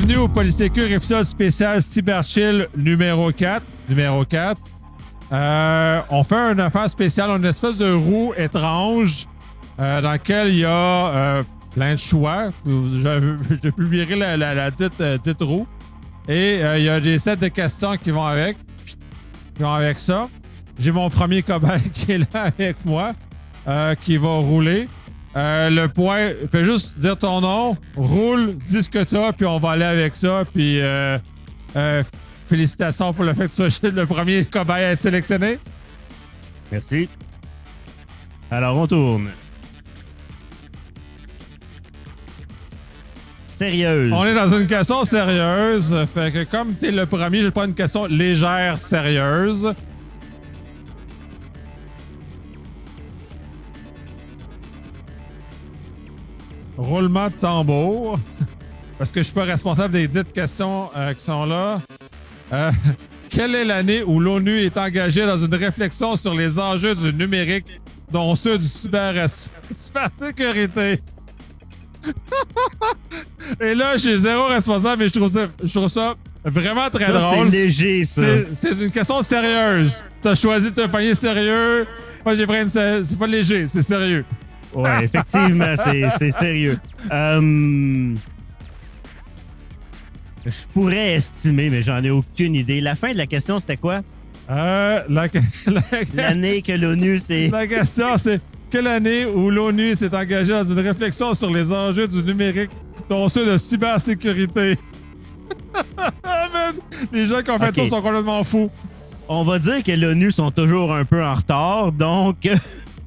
Bienvenue au Polysécure épisode spécial Cyberchill numéro 4. On fait une affaire spéciale, une espèce de roue étrange dans laquelle il y a plein de choix. Je publierai la dite roue. Et il y a des sets de questions qui vont avec ça. J'ai mon premier cobaye qui est là avec moi, qui va rouler. Le point, fais juste dire ton nom, roule, dis ce que t'as, puis on va aller avec ça. Puis félicitations pour le fait que tu sois le premier cobaye à être sélectionné. Merci. Alors, on tourne. Sérieuse. On est dans une question sérieuse. Fait que comme t'es le premier, je vais prendre une question légère, sérieuse. Roulement de tambour. Parce que je suis pas responsable des dites questions qui sont là. Quelle est l'année où l'ONU est engagée dans une réflexion sur les enjeux du numérique, dont ceux du cybersécurité? Et là, je suis zéro responsable et je trouve ça vraiment très drôle. C'est léger, ça. C'est une question sérieuse. T'as choisi de te pogner sérieux. Moi, j'ai pris c'est pas léger, c'est sérieux. Ouais, effectivement, c'est sérieux. Je pourrais estimer, mais j'en ai aucune idée. La fin de la question, c'était quoi? L'année que l'ONU s'est... La question, c'est quelle année où l'ONU s'est engagée dans une réflexion sur les enjeux du numérique, dont ceux de cybersécurité? Les gens qui ont fait ça sont complètement fous. On va dire que l'ONU sont toujours un peu en retard, donc...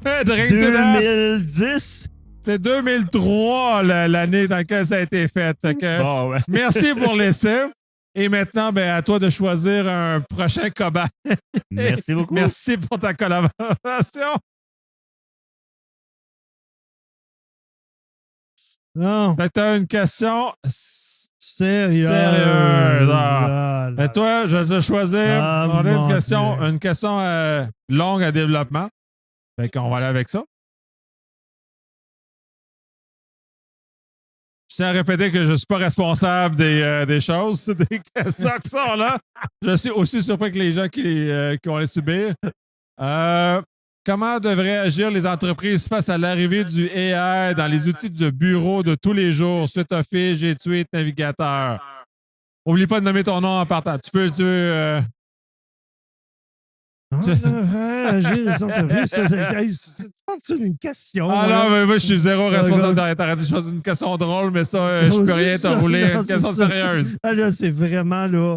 2010? C'est 2003 l'année dans laquelle ça a été fait. Bon, ouais. Merci pour l'essai. Et maintenant, à toi de choisir un prochain cobaye. Merci beaucoup. Merci pour ta collaboration. Non. Fait que t'as une question Sérieuse. Et toi, je vais te choisir. On a une question longue à développement. Fait qu'on va aller avec ça. Je tiens à répéter que je ne suis pas responsable des choses, des questions qui sont là. Je suis aussi surpris que les gens qui vont les subir. Comment devraient agir les entreprises face à l'arrivée du AI dans les outils de bureau de tous les jours, suite Office, G Suite, Navigateur? Oublie pas de nommer ton nom en partant. Tu peux agir les entreprises. C'est une question. Ah non, mais moi, je suis zéro responsable d'arrêter. T'aurais dû choisir une question drôle, mais ça, je peux rien te rouler. Une question sérieuse. Ah là, c'est vraiment là.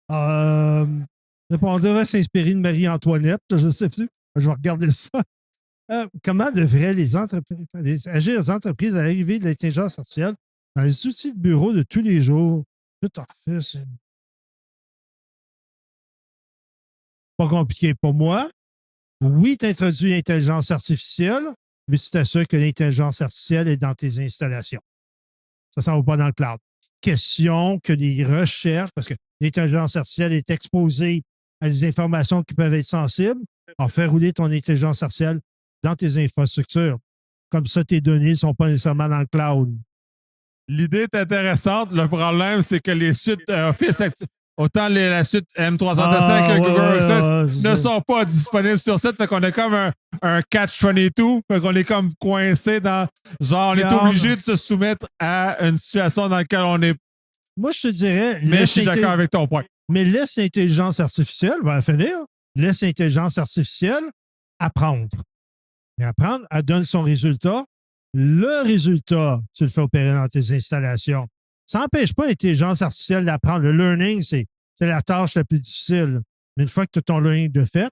On devrait s'inspirer de Marie-Antoinette, je ne sais plus. Je vais regarder ça. Comment devraient agir les entreprises à l'arrivée de l'intelligence artificielle dans les outils de bureau de tous les jours? Tout à fait, c'est pas compliqué pour moi. Oui, tu introduis l'intelligence artificielle, mais tu t'assures que l'intelligence artificielle est dans tes installations. Ça ne s'en va pas dans le cloud. Question que les recherches, parce que l'intelligence artificielle est exposée à des informations qui peuvent être sensibles, en faire rouler ton intelligence artificielle dans tes infrastructures. Comme ça, tes données ne sont pas nécessairement dans le cloud. L'idée est intéressante. Le problème, c'est que les suites Office, autant la suite M365 que Google Access ne sont pas disponibles sur site. Fait qu'on a comme un catch-22. Fait qu'on est comme coincé dans... Genre, on est obligé de se soumettre à une situation dans laquelle on est... Moi, je te dirais... Mais je suis d'accord avec ton point. Mais laisse l'intelligence artificielle, on va finir, laisse l'intelligence artificielle apprendre. Et apprendre, elle donne son résultat. Le résultat, tu le fais opérer dans tes installations. Ça n'empêche pas l'intelligence artificielle d'apprendre. Le learning, c'est la tâche la plus difficile. Mais une fois que tu as ton learning de fait,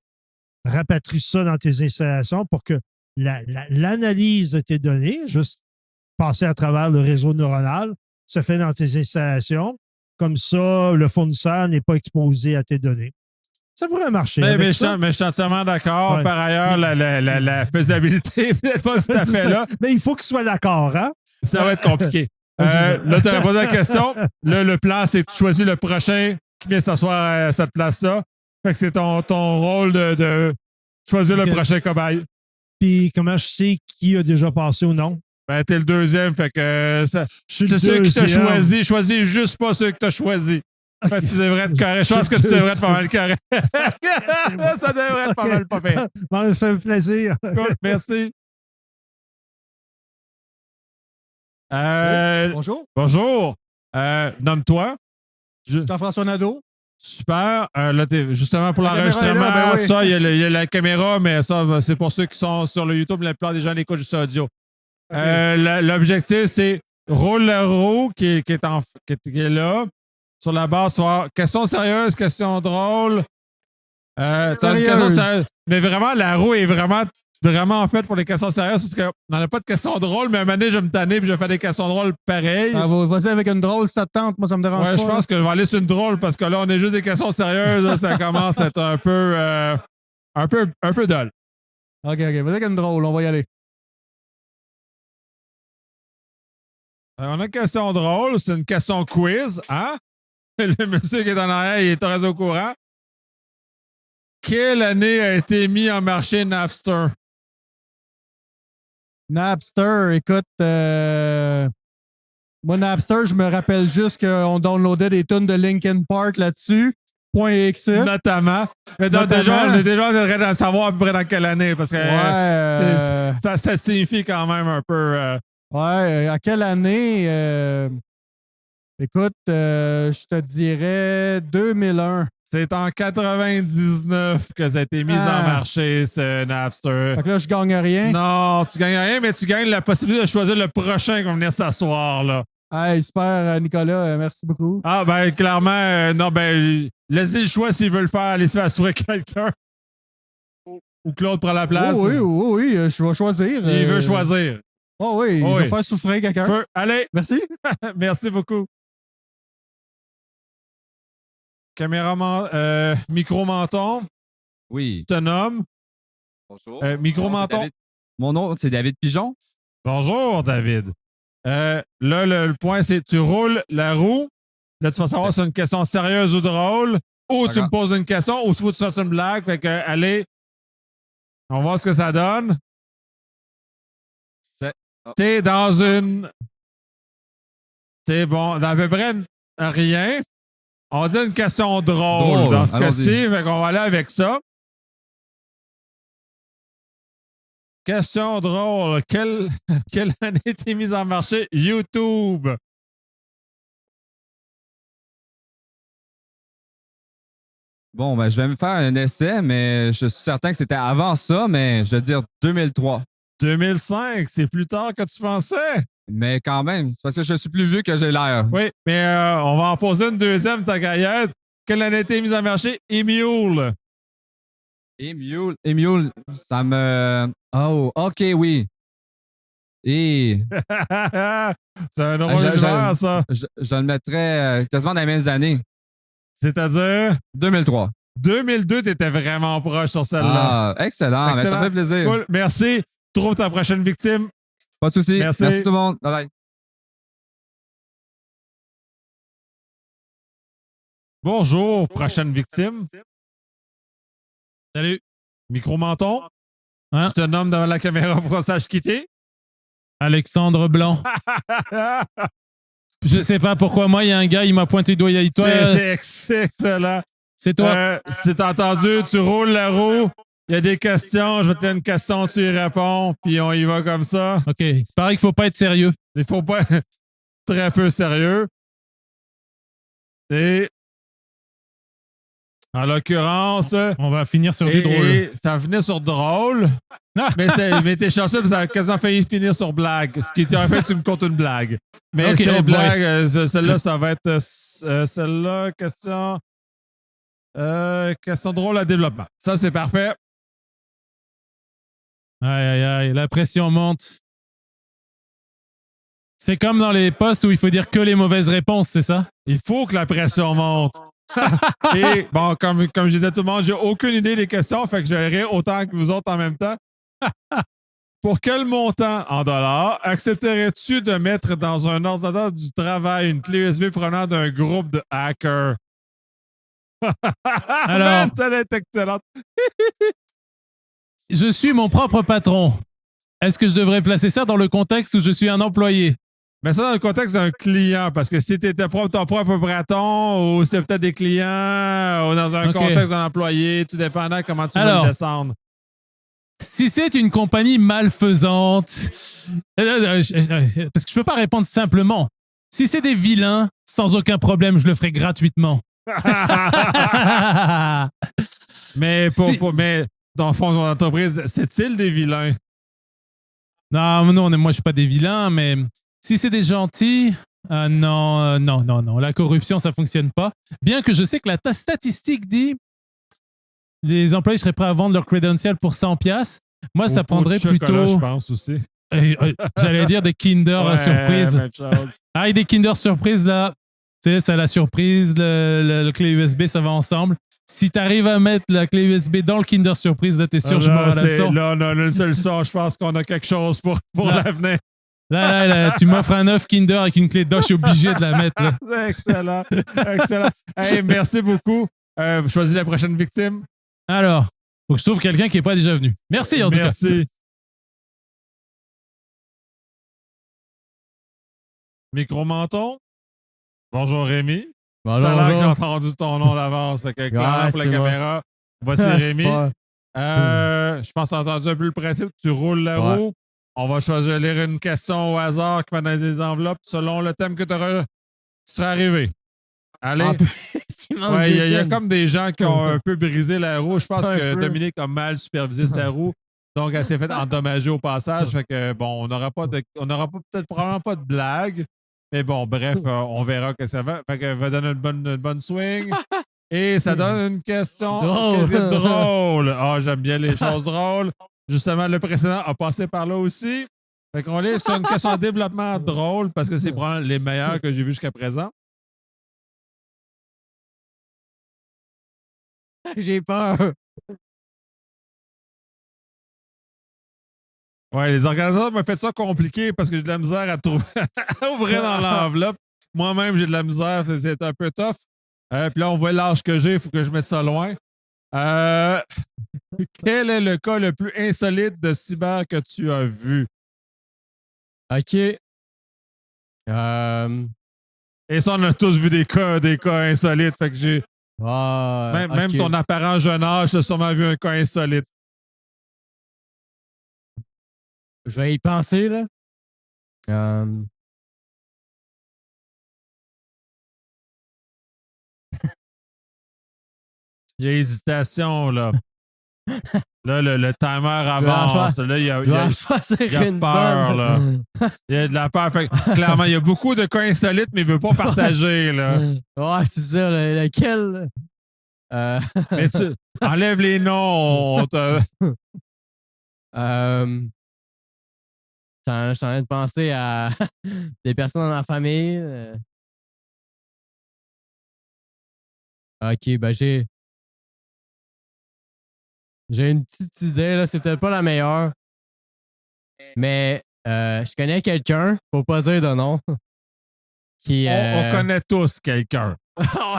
rapatrie ça dans tes installations pour que l'analyse de tes données, juste passer à travers le réseau neuronal, se fait dans tes installations. Comme ça, le fournisseur n'est pas exposé à tes données. Ça pourrait marcher. Mais je suis entièrement d'accord. Ouais. Par ailleurs, la faisabilité n'est pas tout à fait là. Mais il faut qu'il soit d'accord, hein? Ça va être compliqué. Là, tu as posé la question. Là, le plan, c'est de choisir le prochain qui vient s'asseoir à cette place-là. Fait que c'est ton rôle de choisir le prochain cobaye. Puis comment je sais qui a déjà passé ou non? Ben, t'es le deuxième, fait que Je suis c'est le ceux qui t'ont deuxième. choisi. Choisis juste pas ceux que t'as choisi. Fait que tu devrais être correct. Je pense que tu devrais être pas mal correct. Ça devrait être pas mal pas pire. Bon, ça fait plaisir. Cool, merci. Bonjour, Bonjour. Nomme-toi. Jean-François Nadeau. Super. Là, justement, pour La caméra l'enregistrement, est là, ben oui. tout ça, il y a la caméra, mais ça, c'est pour ceux qui sont sur le YouTube. La plupart des gens l'écoutent juste audio. Ok. L'objectif, c'est roule le roue qui est là. Sur la base, soit question sérieuse, question drôle. C'est une Sérieuse. question sérieuse. Mais vraiment, la roue est vraiment en fait pour les questions sérieuses parce qu'on n'en a pas de questions drôles, mais à un moment donné, je vais me tanner et je vais faire des questions drôles pareilles. Ah, vas-y avec une drôle, ça te tente. Moi, ça me dérange Ouais, pas. je pense que je vais aller sur une drôle parce que là, on est juste des questions sérieuses. Là, ça commence à être un peu dull. OK. Vas-y avec une drôle, on va y aller. On a une question drôle, c'est une question quiz, hein? Le monsieur qui est en arrière, il est très au courant. Quelle année a été mis en marché Napster? Napster, écoute, moi, Napster, je me rappelle juste qu'on downloadait des tunes de Linkin Park là-dessus. .exe. Notamment. Mais donc, Notamment. on est déjà en train de savoir à peu près dans quelle année, parce que ça signifie quand même un peu. Ouais, à quelle année? Écoute, je te dirais 2001. C'est en 99 que ça a été mis en marché, ce Napster. Fait que là, je gagne rien. Non, tu gagnes rien, mais tu gagnes la possibilité de choisir le prochain qui va venir s'asseoir, là. Hey, super, Nicolas, merci beaucoup. Ah, ben, clairement, non, ben, laissez le choix s'ils veulent faire, aller se faire assurer quelqu'un. Ou Claude prend la place. Oui, je vais choisir. Il veut choisir. Oh oui, Oh je oui. vais faire souffrir quelqu'un. Feu. Allez, Merci. merci beaucoup. Micro-menton, Oui. tu te nommes. Bonjour. Micro-menton. Mon nom, c'est David Pigeon. Bonjour, David. Là, le point, c'est tu roules la roue. Là, tu vas savoir si c'est une question sérieuse ou drôle. Ou tu me poses une question, ou tu fasses une blague. Fait que, allez, on va voir ce que ça donne. T'es dans une... T'es bon, dans à peu près rien. On va dire une question drôle dans ce allons-y. cas-ci. Fait qu'on va aller avec ça. Question drôle. Quelle année a été mise en marché YouTube? Bon, ben, je vais me faire un essai, mais je suis certain que c'était avant ça, mais je vais dire 2003. 2005, c'est plus tard que tu pensais. Mais quand même, c'est parce que je suis plus vieux que j'ai l'air. Oui, mais on va en poser une deuxième, ta gaillette. Quelle année a été mise en marché? Emule. Emule, ça me... Oh, OK, oui. Et C'est un drôle je- d'univers, ça. je le mettrais quasiment dans les mêmes années. C'est-à-dire, 2003. 2002, t'étais vraiment proche sur celle-là. Ah, excellent. Ben, ça fait plaisir. Cool, merci. Trouve ta prochaine victime. Pas de souci. Merci. Merci tout le monde. Bye bye. Bonjour, prochaine victime. Salut. Micro-menton. Hein? Tu te nommes devant la caméra pour qu'on sache quitter. Alexandre Blanc. Je sais pas pourquoi moi, il y a un gars, il m'a pointé du doigt. Il a dit, toi, C'est excellent. c'est toi. Si t'as entendu, tu roules la roue. Il y a des questions. Je vais te donner une question, tu y réponds. Puis on y va comme ça. OK. Il paraît qu'il faut pas être sérieux. Il faut pas être très peu sérieux. Et en l'occurrence, On va finir sur du drôle. et ça venait sur drôle. Ah! Mais t'es chanceux parce que ça a quasiment failli finir sur blague. Ce qui t'aurait fait, tu me comptes une blague. Mais Ok, c'est oh boy. blague. Celle-là, ça va être celle-là, question drôle à développement. Ça, c'est parfait. Aïe, la pression monte. C'est comme dans les postes où il faut dire que les mauvaises réponses, c'est ça? Il faut que la pression monte. Et bon, comme je disais à tout le monde, j'ai aucune idée des questions, fait que je vais rire autant que vous autres en même temps. Pour quel montant en dollars accepterais-tu de mettre dans un ordinateur du travail une clé USB provenant d'un groupe de hackers? Alors- Man, ça va être excellent. Je suis mon propre patron. est-ce que je devrais placer ça dans le contexte où je suis un employé? Mais ça dans le contexte d'un client, parce que si tu étais ton propre patron ou c'est peut-être des clients ou dans un Ok. contexte d'un employé, tout dépendant comment tu veux Alors. le descendre. Si c'est une compagnie malfaisante, parce que je peux pas répondre simplement. Si c'est des vilains, sans aucun problème, je le ferai gratuitement. mais Si- mais dans le fond de mon entreprise, c'est-il des vilains? Non, moi je suis pas des vilains, mais si c'est des gentils, non. La corruption, ça fonctionne pas. Bien que je sais que la statistique dit les employés seraient prêts à vendre leur credential pour 100$. Moi, ça Au pot de prendrait chocolat, plutôt. je pense aussi. J'allais dire des Kinder Ouais, surprise. même chose. Ah, et des Kinder surprise là. Tu sais, c'est la surprise, le clé USB, ça va ensemble. Si tu arrives à mettre la clé USB dans le Kinder surprise, là, t'es sûr que je m'en l'absors. Là, on a une seule son. Je pense qu'on a quelque chose pour Là. l'avenir. Là, tu m'offres un œuf Kinder avec une clé dedans, je suis obligé de la mettre. Là. C'est excellent. Excellent. Hey, merci beaucoup. Choisis la prochaine victime. Alors, faut que je trouve quelqu'un qui n'est pas déjà venu. Merci en tout cas. Merci. Micro-menton. Bonjour Rémi. Ça a l'air que j'ai entendu ton nom d'avance. Fait que clairement pour la c'est moi. caméra. Voici Rémi. Je pense que tu as entendu un peu le principe. Tu roules la Ouais. roue. On va choisir lire une question au hasard qui va dans des enveloppes selon le thème que tu seras arrivé. Allez. Ouais, il y a comme des gens qui ont un peu brisé la roue. Je pense Un que peu. Dominique a mal supervisé sa roue. Donc, elle s'est fait endommager au passage. Fait que, bon, on n'aura peut-être probablement pas de blague. Mais bon, bref, on verra que ça va. Fait qu'elle va donner une bonne swing. Et ça donne une question Drôle. drôle. Ah, j'aime bien les choses drôles. Justement, le précédent a passé par là aussi. Fait qu'on est sur une question de développement drôle parce que c'est probablement les meilleurs que j'ai vus jusqu'à présent. J'ai peur. Ouais, les organisateurs m'ont fait ça compliqué parce que j'ai de la misère à trouver, à ouvrir dans l'enveloppe. Moi-même, j'ai de la misère, c'est un peu tough. Puis là, on voit l'âge que j'ai, il faut que je mette ça loin. Quel est le cas le plus insolite de cyber que tu as vu? OK. Et ça, on a tous vu des cas insolites. Fait que j'ai. Même OK. ton apparent jeune âge, tu as sûrement vu un cas insolite. Je vais y penser, là. Il y a hésitation, là. Là, le timer vais en avance. Là, il y a, Je vais en choisir il y a une peur, bonne. il y a de la peur. Fait que, clairement, il y a beaucoup de cas insolites, mais il ne veut pas partager, là. Ouais, c'est ça. Lequel? Mais tu enlève les noms. Je suis en train de penser à des personnes dans ma famille. OK, ben j'ai une petite idée, là. C'est peut-être pas la meilleure. Mais je connais quelqu'un, faut pas dire de nom. Qui, On connaît tous quelqu'un.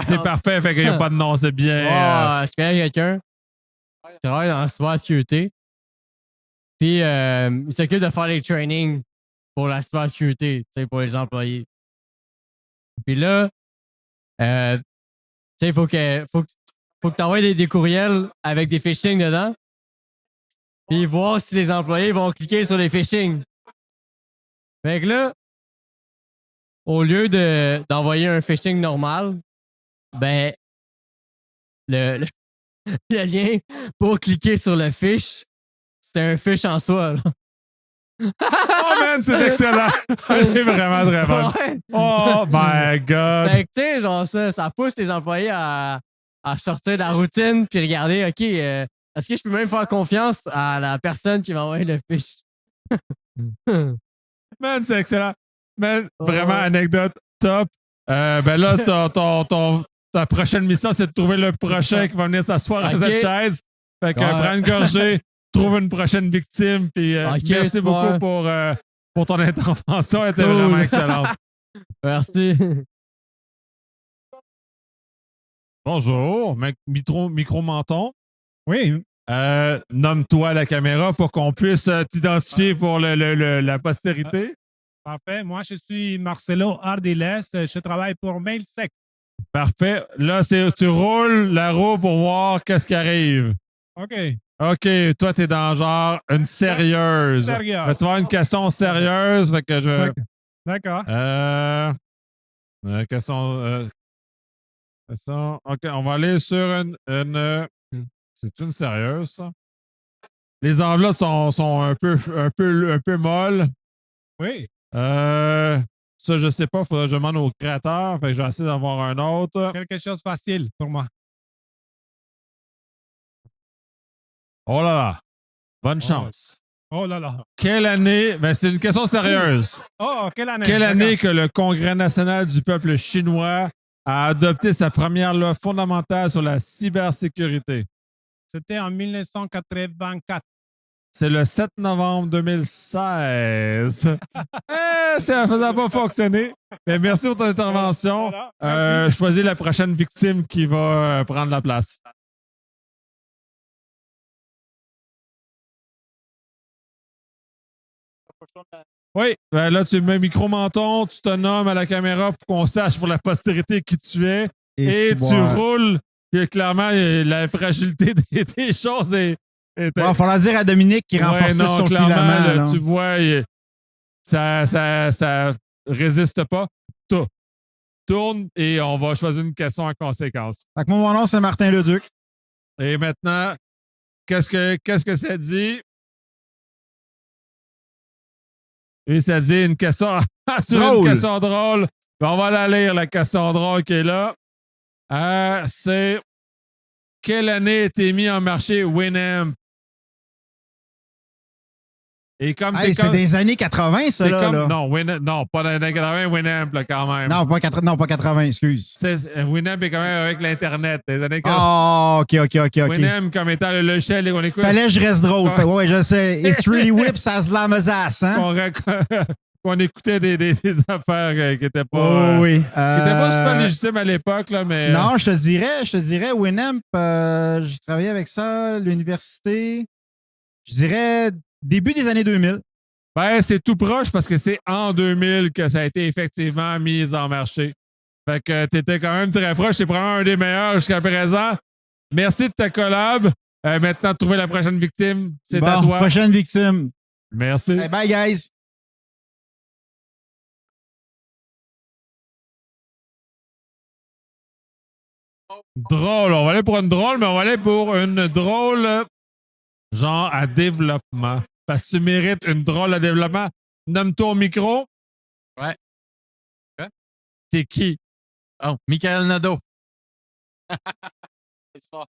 C'est parfait, fait qu'il n'y a pas de nom, c'est bien. Je connais quelqu'un qui travaille dans la cybersécurité. Puis, il s'occupe de faire les trainings pour la cybersécurité, tu sais, pour les employés. Puis là, tu sais, il faut que tu envoies des courriels avec des phishing dedans. Puis voir si les employés vont cliquer sur les phishing. Fait que là, au lieu d'envoyer un phishing normal, ben, le lien pour cliquer sur le fiche, c'était un fiche en soi. Là. Oh man, c'est excellent! Elle est vraiment très bonne. Ouais. Oh my god! Fait que, tu sais, genre ça pousse les employés à sortir de la routine puis regarder, OK, est-ce que je peux même faire confiance à la personne qui m'a envoyé le fiche? Man, c'est excellent. Man, vraiment, anecdote top. Ben là, ta prochaine mission, c'est de trouver le prochain qui va venir s'asseoir à cette chaise. Fait que prends une gorgée, trouve une prochaine victime, puis merci super. beaucoup pour ton intervention. Elle était vraiment excellente. Merci. Bonjour, micro-menton. Oui, Nomme-toi à la caméra pour qu'on puisse t'identifier pour la postérité. Parfait. Moi, je suis Marcelo Ardiles. Je travaille pour MailSec. Parfait. Là, tu roules la roue pour voir qu'est-ce qui arrive. OK. OK, toi, t'es dans genre une sérieuse. Sérieuse. Ben, tu vas avoir une question sérieuse, fait que je... D'accord. Question... OK, on va aller sur c'est une sérieuse, ça? Les enveloppes sont un peu molles. Oui. Ça, je sais pas, faudrait que je demande au créateur. Fait que je vais essayer d'avoir un autre. Quelque chose de facile pour moi. Oh là là! Bonne chance. Oh là là. Quelle année... Ben, c'est une question sérieuse. Oh, quelle année? Quelle année D'accord. que le Congrès national du peuple chinois a adopté sa première loi fondamentale sur la cybersécurité? C'était en 1984. C'est le 7 novembre 2016. Ça n'a pas fonctionné. Mais merci pour ton intervention. Voilà. Merci. Choisis la prochaine victime qui va prendre la place. Oui, ben là, tu mets un micro-menton, tu te nommes à la caméra pour qu'on sache pour la postérité qui tu es. Et tu roules. Puis clairement, la fragilité des choses est Il va falloir dire à Dominique qui renforce son clairement, filament. là, là. tu vois, ça résiste pas. Tourne et on va choisir une question en conséquence. Fait que moi, mon nom, c'est Martin Leduc. Et maintenant, qu'est-ce que ça dit? Et ça dit une question. Tu veux une question drôle? Ben, on va la lire, la question drôle qui est là. C'est quelle année a été mis en marché Winamp? Et comme Hey, c'est des années 80, ça, là. là. Non, pas dans les années 80, Winamp, là, quand même. Non, pas 80, excuse. Winamp est quand même avec l'Internet. Les années 80. Oh, OK. Winamp comme étant le logiciel qu'on écoute. Fallait que je reste drôle. Fait, ouais, je sais. It's really whips as lamazass, hein? Qu'on écoutait des affaires qui n'étaient pas, oui. qui étaient pas super légitimes à l'époque, là, mais... Non, je te dirais, Winamp, j'ai travaillé avec ça à l'université. Je dirais début des années 2000. Ben, c'est tout proche parce que c'est en 2000 que ça a été effectivement mis en marché. Fait que t'étais quand même très proche. T'es probablement un des meilleurs jusqu'à présent. Merci de ta collab. Maintenant, trouver la prochaine victime, c'est à toi. Prochaine victime. Merci. Hey, bye, guys. Drôle. On va aller pour une drôle, mais on va aller pour une drôle genre à développement. Parce que tu mérites une drôle à développement. Nomme-toi au micro. Ouais. Quoi? T'es qui? Oh, Michael Nadeau. C'est fort.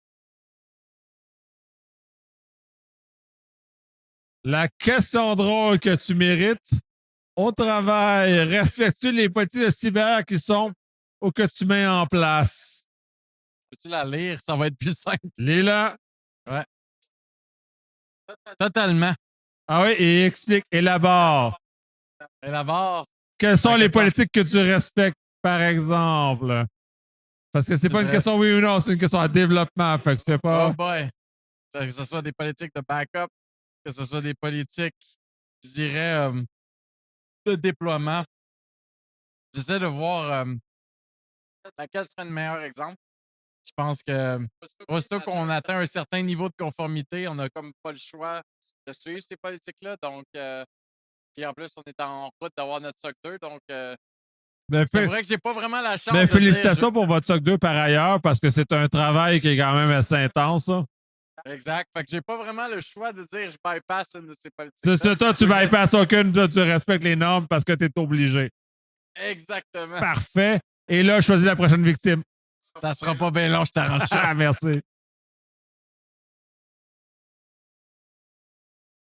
La question drôle que tu mérites. Au travail, respectes-tu les politiques de cyber qui sont ou que tu mets en place? Peux-tu la lire? Ça va être plus simple. Lis-la. Ouais. Totalement. Ah oui, et explique, élabore. Élabore. Quelles sont les question. politiques que tu respectes, par exemple? Parce que c'est pas une question oui ou non, c'est une question à développement. Fait que tu fais pas. Oh boy. Que ce soit des politiques de backup, que ce soit des politiques, je dirais, de déploiement. J'essaie de voir laquelle serait le meilleur exemple. Je pense que aussitôt qu'on atteint un certain niveau de conformité, on n'a comme pas le choix de suivre ces politiques-là. Donc, puis en plus, on est en route d'avoir notre SOC 2. Donc, c'est vrai que j'ai pas vraiment la chance. Ben, de félicitations dire, pour votre SOC 2 par ailleurs, parce que c'est un travail qui est quand même assez intense. Ça. Exact. Fait que j'ai pas vraiment le choix de dire je bypass une de ces politiques. Toi, tu bypasses aucune, toi, tu respectes les normes parce que tu es obligé. Exactement. Parfait. Et là, choisis la prochaine victime. Ça sera pas bien long, je t'arrange ça. Ah, merci.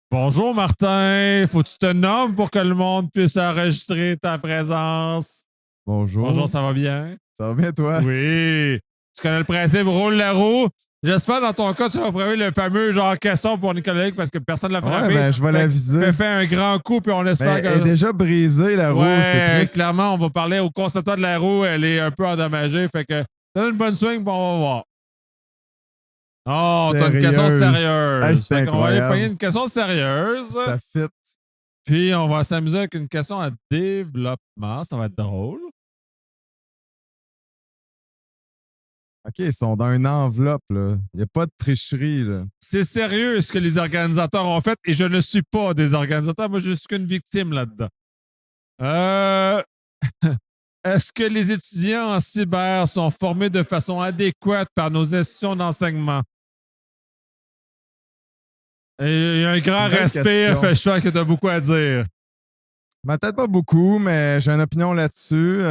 Bonjour, Martin. Faut que tu te nommes pour que le monde puisse enregistrer ta présence. Bonjour. Bonjour, ça va bien? Ça va bien, toi? Oui. Tu connais le principe, roule la roue. J'espère dans ton cas, tu vas prévoir le fameux genre caisson pour Nicolas parce que personne ne l'a frappé. Ouais, ben, je vais l'aviser. Fais un grand coup puis on espère Ben, que. elle est déjà brisée, la roue. C'est Ouais, triste. clairement, on va parler au concepteur de la roue. Elle est un peu endommagée. Fait que donne une bonne swing puis on va voir. Oh, t'as une question sérieuse. Hey, c'est Fait qu'on va aller incroyable. pogner une question sérieuse. Ça fit. Puis on va s'amuser avec une question à développement. Ça va être drôle. OK, ils sont dans une enveloppe, là. Il n'y a pas de tricherie, là. C'est sérieux ce que les organisateurs ont fait et je ne suis pas des organisateurs. Moi, je suis qu'une victime là-dedans. Est-ce que les étudiants en cyber sont formés de façon adéquate par nos institutions d'enseignement? Et il y a un grand belle respect, question. fait je pense que tu as beaucoup à dire. Ben, peut-être pas beaucoup, mais j'ai une opinion là-dessus.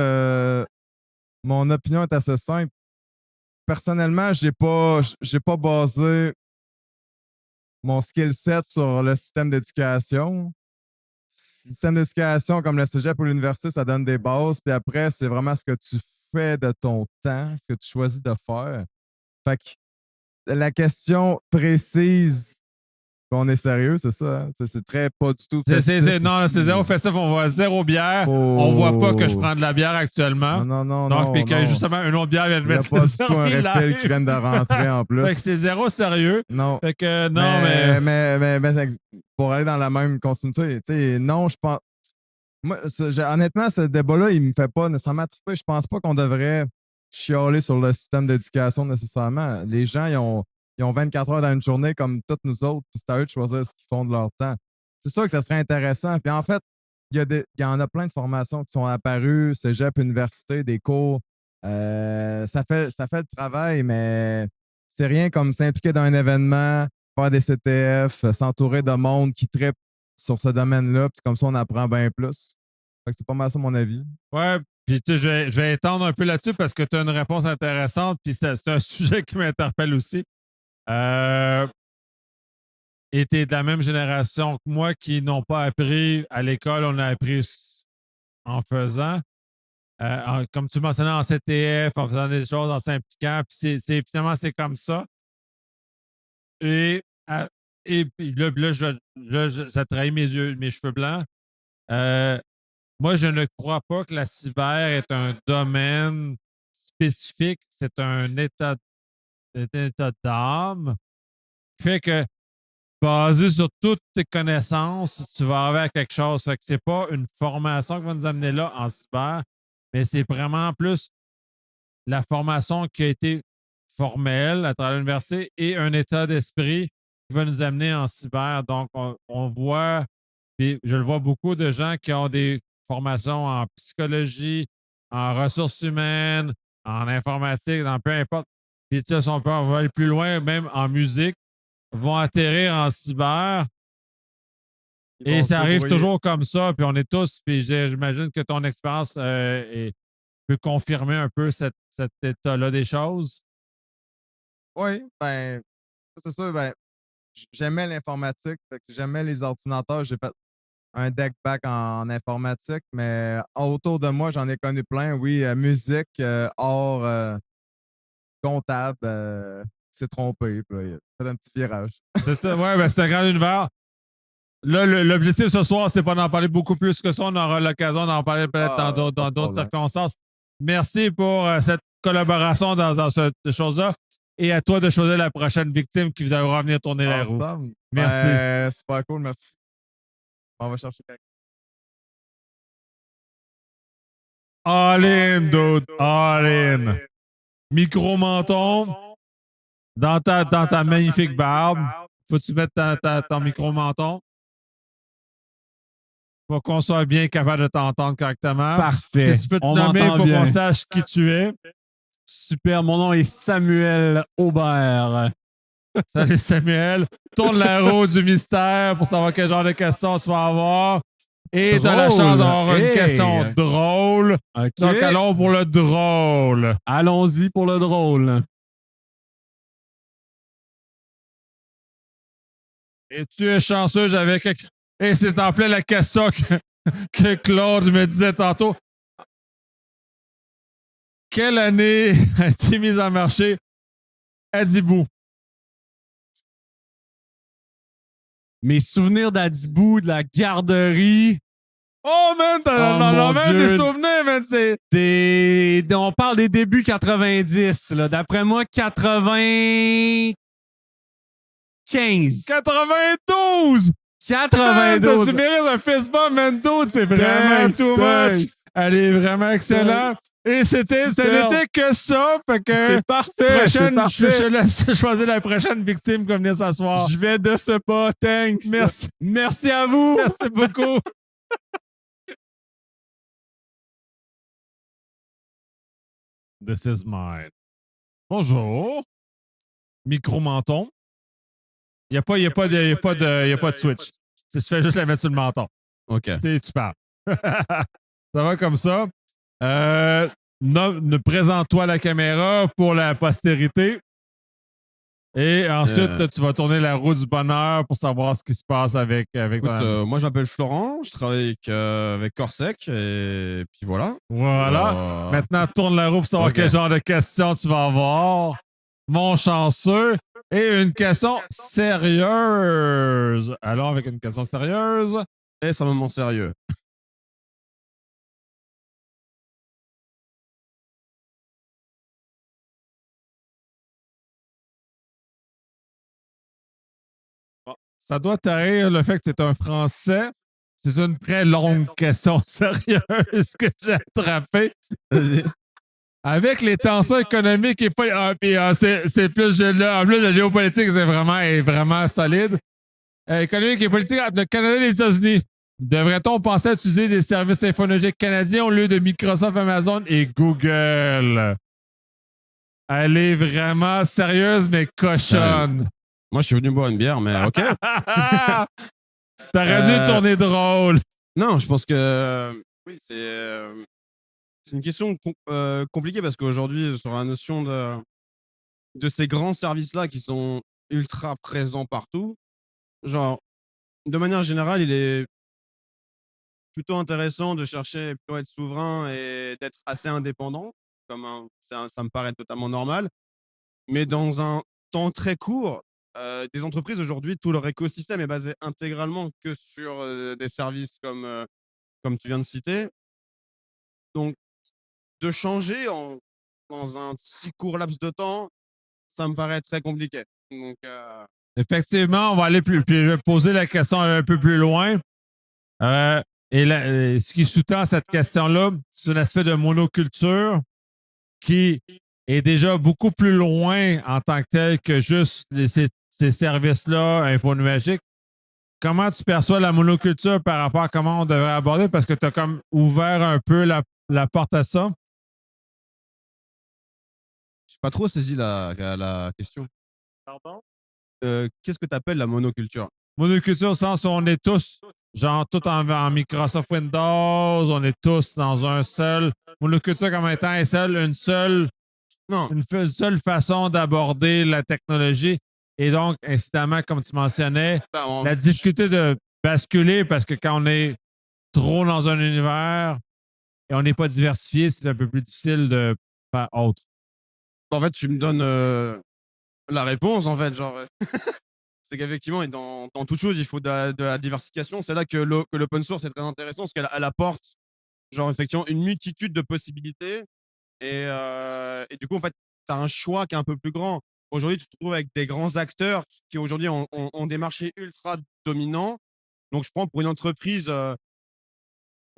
Mon opinion est assez simple. Personnellement, j'ai pas basé mon skill set sur le système d'éducation. Système d'éducation comme le cégep ou l'université, ça donne des bases. Puis après, c'est vraiment ce que tu fais de ton temps, ce que tu choisis de faire. Fait que la question précise, on est sérieux, c'est ça? Hein? C'est très pas du tout festif. Non, c'est zéro festif. On voit zéro bière. On voit pas que je prends de la bière actuellement. Non. Donc, puis que non. justement, une autre bière vient de Il n'y a mettre pas du tout un refill qui vient de rentrer en plus. Fait que c'est zéro sérieux. Non. Fait que non, mais... Mais pour aller dans la même continuité, tu sais, non, je pense. Moi, honnêtement, ce débat-là, il me fait pas nécessairement triper. Je pense pas qu'on devrait chialer sur le système d'éducation nécessairement. Les gens, ils ont 24 heures dans une journée comme toutes nous autres, puis c'est à eux de choisir ce qu'ils font de leur temps. C'est sûr que ça serait intéressant. Puis en fait, il y en a plein de formations qui sont apparues, cégep, université, des cours. Ça fait le travail, mais c'est rien comme s'impliquer dans un événement, faire des CTF, s'entourer de monde qui trippe sur ce domaine-là, puis comme ça, on apprend bien plus. Fait que c'est pas mal ça mon avis. Ouais, puis tu sais, je vais étendre un peu là-dessus parce que tu as une réponse intéressante, puis c'est un sujet qui m'interpelle aussi. Et tu es de la même génération que moi qui n'ont pas appris à l'école, on a appris en faisant. Comme tu mentionnais, en CTF, en faisant des choses, en s'impliquant, puis finalement, c'est comme ça. Et puis là, ça trahit mes cheveux blancs. Moi, je ne crois pas que la cyber est un domaine spécifique. C'est un état d'âme qui fait que, basé sur toutes tes connaissances, tu vas arriver à quelque chose. Fait que c'est pas une formation qui va nous amener là en cyber, mais c'est vraiment plus la formation qui a été formelle à travers l'université et un état d'esprit qui va nous amener en cyber. Donc, on voit, puis je le vois beaucoup de gens qui ont des formations en psychologie, en ressources humaines, en informatique, dans peu importe. Puis, tu sais, on va aller plus loin, même en musique, vont atterrir en cyber. Et ça arrive toujours comme ça, puis on est tous, puis j'imagine que ton expérience peut confirmer un peu cet état-là des choses. Oui, ben, c'est sûr, ben, j'aimais l'informatique, fait que j'aimais les ordinateurs, j'ai fait un deck back en informatique, mais autour de moi, j'en ai connu plein, oui, musique, art, comptable, s'est trompé, puis là, il a fait un petit virage. Ouais, ben c'est un grand univers. Là, l'objectif ce soir, c'est pas d'en parler beaucoup plus que ça. On aura l'occasion d'en parler peut-être dans d'autres circonstances. Merci pour cette collaboration dans cette chose-là. Et à toi de choisir la prochaine victime qui devra venir tourner la roue. Merci. Ben, super cool, merci. On va chercher quelqu'un. All in, dude. All in. Micro-menton dans ta magnifique barbe. Faut-tu mettre ton micro-menton? Pour qu'on soit bien capable de t'entendre correctement. Parfait. Si tu peux te On nommer m'entend pour bien. qu'on sache qui tu es. Super, mon nom est Samuel Aubert. Salut Samuel. Tourne la roue du mystère pour savoir quel genre de questions tu vas avoir. Et tu as la Drôle. chance d'avoir une Hey. question drôle. OK. Donc allons pour le drôle. Allons-y pour le drôle. Et tu es chanceux, j'avais quelque... Et c'est en plein la question que Claude me disait tantôt. Quelle année a été mise en marché Adibou? Mes souvenirs d'Adibou, de la garderie. Oh man, t'as mon même Dieu. des souvenirs, man. On parle des débuts 90. Là. D'après moi, 80... 95. 92! 92. Tu mérites un fist bump, Mendo. C'est vraiment Thanks, too thanks. much. Elle est vraiment excellente. Et ça Super. n'était que ça. Fait que C'est parfait. C'est prochaine, parfait. je laisse choisir la prochaine victime qui va venir s'asseoir. Je vais de ce pas. Thanks. Merci. Merci à vous. Merci beaucoup. This is mine. Bonjour. Micro-menton. Il n'y a pas de switch. Tu fais juste la mettre sur le menton. OK. Tu parles. Ça va comme ça. Présente-toi à la caméra pour la postérité. Et ensuite, tu vas tourner la roue du bonheur pour savoir ce qui se passe avec ton... moi, je m'appelle Florent. Je travaille avec Corsec. Et puis voilà. Voilà. Maintenant, tourne la roue pour savoir quel genre de questions tu vas avoir. Mon chanceux. Et une question sérieuse. Allons avec une question sérieuse. Et c'est un moment sérieux. Ça doit t'arrêter le fait que tu es un Français. C'est une très longue question sérieuse que j'ai attrapée. Avec les tensions économiques et c'est plus en plus de géopolitique, est vraiment solide. Économique et politique entre le Canada et les États-Unis. Devrait-on penser à utiliser des services infonologiques canadiens au lieu de Microsoft, Amazon et Google? Elle est vraiment sérieuse mais cochonne. Moi, je suis venu boire une bière, mais OK. T'aurais dû tourner drôle. Non, je pense que oui, c'est une question compliquée parce qu'aujourd'hui, sur la notion de ces grands services-là qui sont ultra présents partout, genre, de manière générale, il est plutôt intéressant de chercher plutôt à être souverain et d'être assez indépendant, ça me paraît totalement normal. Mais dans un temps très court, des entreprises aujourd'hui, tout leur écosystème est basé intégralement que sur des services comme tu viens de citer. Donc, de changer dans un si court laps de temps, ça me paraît très compliqué. Donc, effectivement, on va aller plus. Puis je vais poser la question un peu plus loin. Ce qui sous-tend cette question-là, c'est un aspect de monoculture qui est déjà beaucoup plus loin en tant que tel que juste ces services-là infonuagiques. Comment tu perçois la monoculture par rapport à comment on devrait aborder? Parce que tu as comme ouvert un peu la porte à ça. je n'ai pas trop saisi la question. Pardon? Qu'est-ce que tu appelles la monoculture? Monoculture au sens où on est tous, genre, tout en Microsoft Windows, on est tous dans un seul. Monoculture comme étant une seule façon d'aborder la technologie. Et donc, incidemment, comme tu mentionnais, la difficulté de basculer parce que quand on est trop dans un univers et on n'est pas diversifié, c'est un peu plus difficile de faire autre. En fait, tu me donnes la réponse, en fait, genre. C'est qu'effectivement, dans toute chose, il faut de la diversification. C'est là que l'open source est très intéressant parce qu'elle apporte, genre, effectivement, une multitude de possibilités. Et du coup, en fait, tu as un choix qui est un peu plus grand. Aujourd'hui, tu te trouves avec des grands acteurs qui aujourd'hui ont des marchés ultra dominants. Donc, je prends pour une entreprise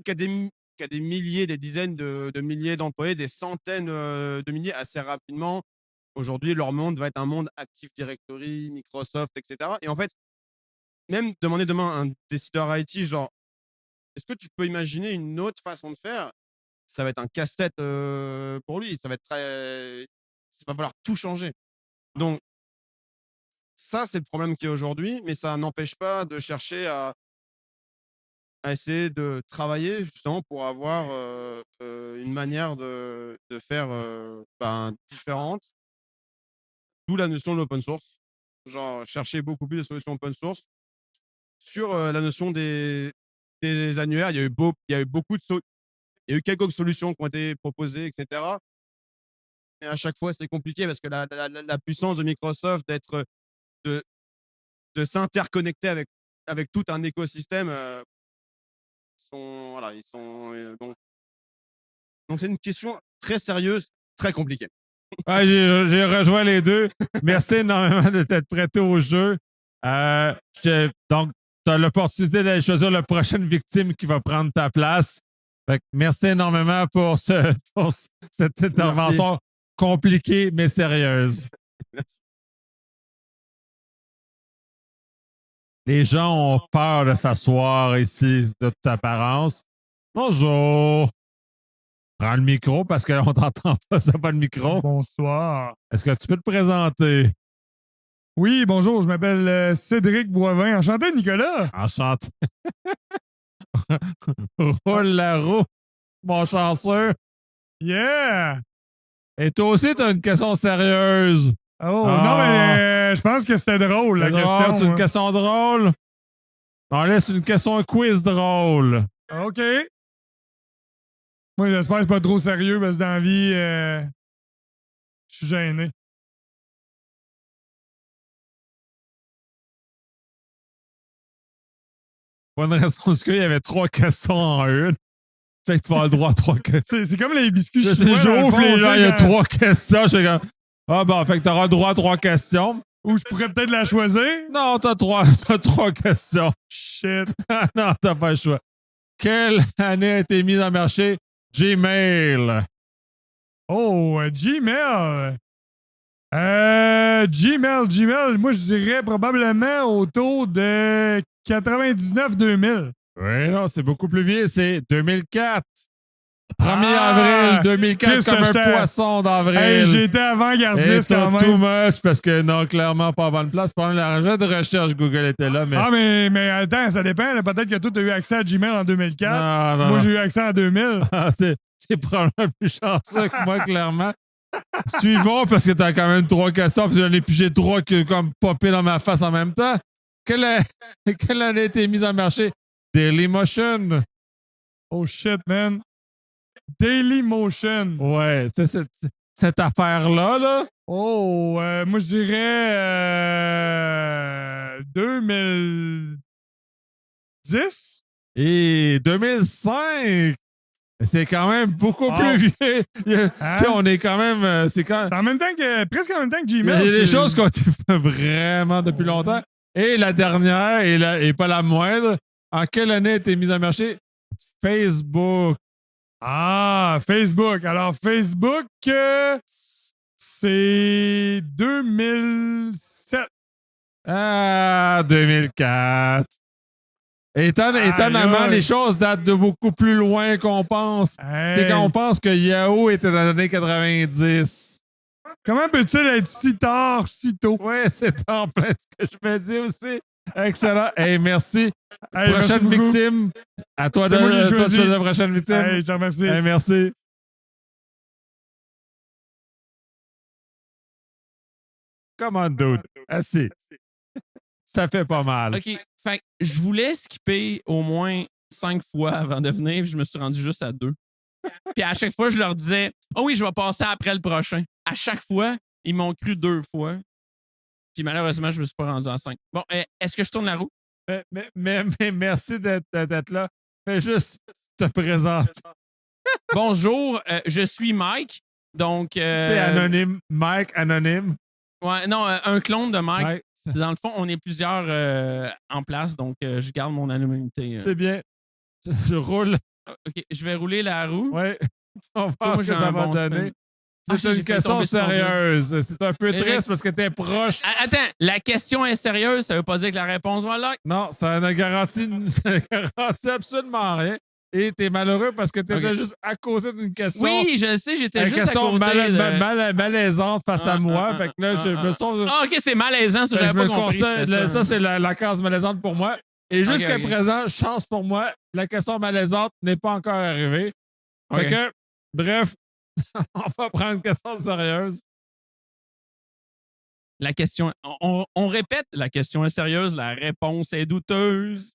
qui a des milliers, des dizaines de milliers d'employés, des centaines de milliers assez rapidement. Aujourd'hui, leur monde va être un monde Active Directory, Microsoft, etc. Et en fait, même demander demain à un décideur IT, genre, est-ce que tu peux imaginer une autre façon de faire? Ça va être un casse-tête pour lui. Ça va falloir tout changer. Donc, ça, c'est le problème qu'il y a aujourd'hui, mais ça n'empêche pas de chercher à essayer de travailler justement pour avoir une manière de faire différente. D'où la notion de l'open source. Genre, chercher beaucoup plus de solutions open source. Sur la notion des annuaires, il y a eu quelques solutions qui ont été proposées, etc. Mais à chaque fois, c'est compliqué parce que la puissance de Microsoft de s'interconnecter avec tout un écosystème, donc c'est une question très sérieuse, très compliquée. Ouais, j'ai rejoint les deux. Merci énormément de t'être prêté au jeu. Donc, tu as l'opportunité d'aller choisir la prochaine victime qui va prendre ta place. Fait que merci énormément pour cette intervention compliquée mais sérieuse. Les gens ont peur de s'asseoir ici de toute apparence. Bonjour. Prends le micro parce qu'on t'entend pas, ça pas le micro. Bonsoir. Est-ce que tu peux te présenter? Oui, bonjour, je m'appelle Cédric Boivin. Enchanté, Nicolas. Enchanté. Roule la roue, mon chanceux. Yeah! Et toi aussi, tu as une question sérieuse. Oh, non, mais je pense que c'était drôle, la question. C'est une question drôle? On laisse une question quiz drôle. OK. Moi, j'espère que c'est pas trop sérieux parce que dans la vie, je suis gêné. Bonne raison, parce qu'il y avait 3 questions en une. Fait que tu vas avoir le droit à 3 questions. C'est comme les biscuits chinois. J'ouvre les gens, il y a 3 questions. Je fais comme, ah bon, fait que tu auras le droit à 3 questions. Ou je pourrais peut-être la choisir? Non, t'as 3 questions. Shit. Non, t'as pas le choix. Quelle année a été mise en marché Gmail? Oh, Gmail. Gmail. Moi, je dirais probablement autour de 99-2000. Oui, non, c'est beaucoup plus vieux. C'est 2004. 1er avril 2004, comme un poisson d'avril. Hey, j'étais avant-gardiste quand même. Too much, parce que non, clairement pas à bonne place. Pendant l'argent de recherche, Google était là, mais... Ah, mais attends, ça dépend. Là. Peut-être que toi, tu as eu accès à Gmail en 2004. Non. Moi, j'ai eu accès en 2000. T'es probablement plus chanceux que moi, clairement. Suivons, parce que t'as quand même 3 questions, puis j'en ai pigé 3 qui comme popé dans ma face en même temps. Quelle année a été mise en marché? Dailymotion. Oh shit, man. Dailymotion. Ouais, tu sais, cette affaire-là, là. Oh, moi, je dirais 2010. Et 2005. C'est quand même beaucoup plus vieux. On est quand même. C'est en même temps que. Presque en même temps que Gmail. Il y a des choses qui ont été faites vraiment depuis longtemps. Et la dernière, et pas la moindre, en quelle année a été mise en marché? Facebook. Ah, Facebook. Alors, Facebook, c'est 2007. Ah, 2004. Étonnamment, les choses datent de beaucoup plus loin qu'on pense. C'est quand on pense que Yahoo était dans les années 90. Comment peut-il être si tard, si tôt? Oui, c'est en plein ce que je me dis aussi. Excellent. Hey, merci. Hey, prochaine merci victime. À toi de choisir la prochaine victime. Hey, je te remercie. Hey, merci. Come on, dude. Assez. Ça fait pas mal. OK. Fait que je voulais skipper au moins 5 fois avant de venir, puis je me suis rendu juste à 2. Puis à chaque fois, je leur disais « Oh oui, je vais passer après le prochain. » À chaque fois, ils m'ont cru 2 fois. Puis malheureusement, je me suis pas rendu à 5. Bon, est-ce que je tourne la roue? Mais merci d'être là. Fais juste te présenter. Bonjour, je suis Mike. Donc. T'es anonyme. Mike, anonyme. Ouais, non, un clone de Mike. Ouais. Dans le fond, on est plusieurs en place, donc je garde mon anonymité. C'est bien. Je roule. OK, je vais rouler la roue. Oui. On va voir moi, que j'ai ça un va bon donner. spin. C'est une question sérieuse. C'est un peu Mais triste parce que t'es proche. Attends, la question est sérieuse, ça veut pas dire que la réponse va là. Non, ça ne garantit absolument rien. Et t'es malheureux parce que t'étais juste à côté d'une question. Oui, je le sais, j'étais juste à côté. Une question malaisante face à moi. Fait que là, je me sens... Ah, OK, c'est malaisant, ça, j'avais pas compris. Ça, c'est la case malaisante pour moi. Et jusqu'à présent, chance pour moi, la question malaisante n'est pas encore arrivée. Fait que, bref, on va prendre une question sérieuse. La question... On répète, la question est sérieuse, la réponse est douteuse.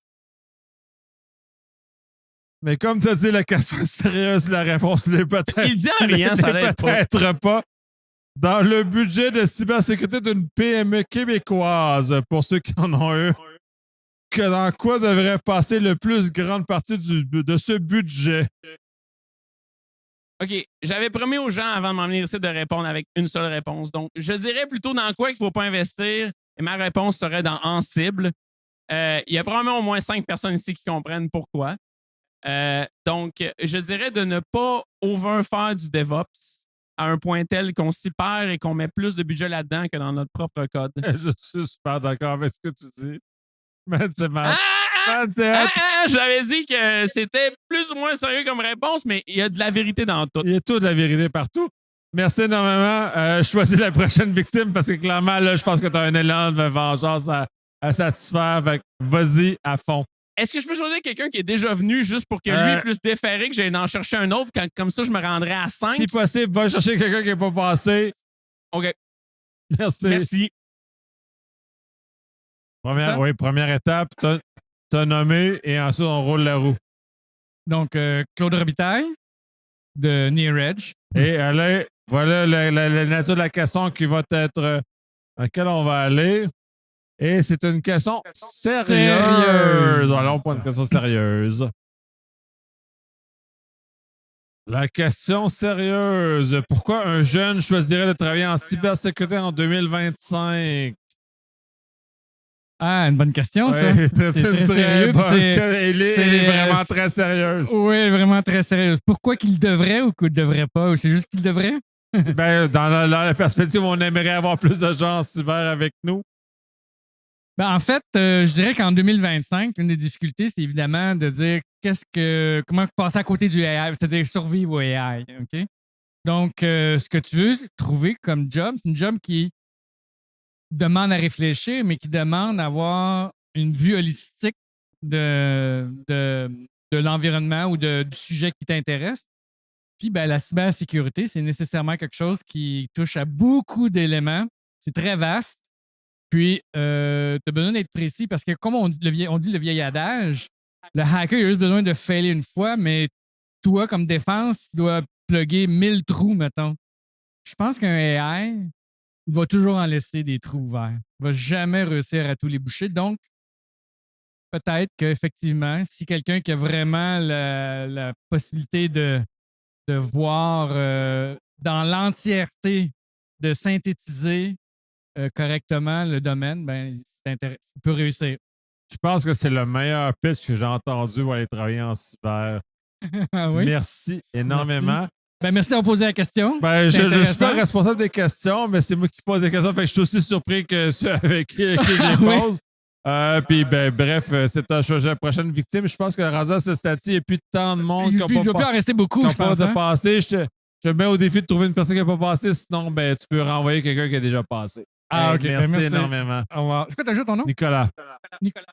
Mais comme tu as dit, la question est sérieuse, la réponse l'est peut-être. Il dit en rien, ça l'aide pas. Peut-être pas. Dans le budget de cybersécurité d'une PME québécoise, pour ceux qui en ont eu, que dans quoi devrait passer le plus grande partie de ce budget? OK, j'avais promis aux gens avant de m'en venir ici de répondre avec une seule réponse. Donc, je dirais plutôt dans quoi qu'il ne faut pas investir Et ma réponse serait dans Ansible. Il y a probablement au moins 5 personnes ici qui comprennent pourquoi. Donc, je dirais de ne pas overfaire du DevOps à un point tel qu'on s'y perd et qu'on met plus de budget là-dedans que dans notre propre code. Je suis super d'accord avec ce que tu dis. Man, c'est mal. Je l'avais dit que c'était plus ou moins sérieux comme réponse, mais il y a de la vérité dans tout. Il y a tout de la vérité partout. Merci énormément. Choisis la prochaine victime parce que clairement, là, je pense que tu as un élan de vengeance à satisfaire. Fait que vas-y à fond. Est-ce que je peux choisir quelqu'un qui est déjà venu juste pour que lui plus déféré, que j'aille en chercher un autre, comme ça je me rendrais à 5? Si possible, va chercher quelqu'un qui n'est pas passé. OK. Merci. Merci. Première étape, t'as nommé et ensuite on roule la roue. Donc, Claude Robitaille de Near Edge. Et allez, voilà la nature de la question qui va être dans laquelle on va aller. Et c'est une question sérieuse. Allons pour une question sérieuse. La question sérieuse. Pourquoi un jeune choisirait de travailler en cybersécurité en 2025? Ah, une bonne question, ça. Ouais, c'est très sérieux. Elle est vraiment très sérieuse. Oui, vraiment très sérieuse. Pourquoi qu'il devrait ou qu'il ne devrait pas? Ou c'est juste qu'il devrait? Ben, dans la perspective, on aimerait avoir plus de gens en cyber avec nous. Ben, en fait, je dirais qu'en 2025, une des difficultés, c'est évidemment de dire comment passer à côté du AI, c'est-à-dire survivre au AI. OK? Donc, ce que tu veux trouver comme job, c'est une job qui demande à réfléchir, mais qui demande à avoir une vue holistique de l'environnement ou du sujet qui t'intéresse. Puis, ben, la cybersécurité, c'est nécessairement quelque chose qui touche à beaucoup d'éléments. C'est très vaste. Puis, tu as besoin d'être précis parce que, comme on dit le vieil adage, le hacker il a juste besoin de failer une fois, mais toi, comme défense, tu dois plugger 1000 trous, mettons. Je pense qu'un AI, il va toujours en laisser des trous ouverts. Il ne va jamais réussir à tous les boucher. Donc, peut-être qu'effectivement, si quelqu'un qui a vraiment la possibilité de voir dans l'entièreté, de synthétiser correctement le domaine, ben, c'est intéressant. Il peut réussir. Je pense que c'est le meilleur pitch que j'ai entendu pour aller travailler en cyber. Ah oui? Merci énormément. Merci. Ben, merci d'avoir posé la question. Ben, je suis pas responsable des questions, mais c'est moi qui pose des questions. Fait que je suis aussi surpris que ceux avec qui je les pose. Puis, ben, bref, c'est la prochaine victime. Je pense que rendu à ce statut, il n'y a plus tant de monde qui n'a pas Il ne va plus en rester beaucoup, je pense. De passer. Je te mets au défi de trouver une personne qui n'a pas passé. Sinon, ben, tu peux renvoyer quelqu'un qui a déjà passé. Ah, OK. Merci énormément. Au revoir. C'est quoi, t'as joué ton nom? Nicolas. Nicolas.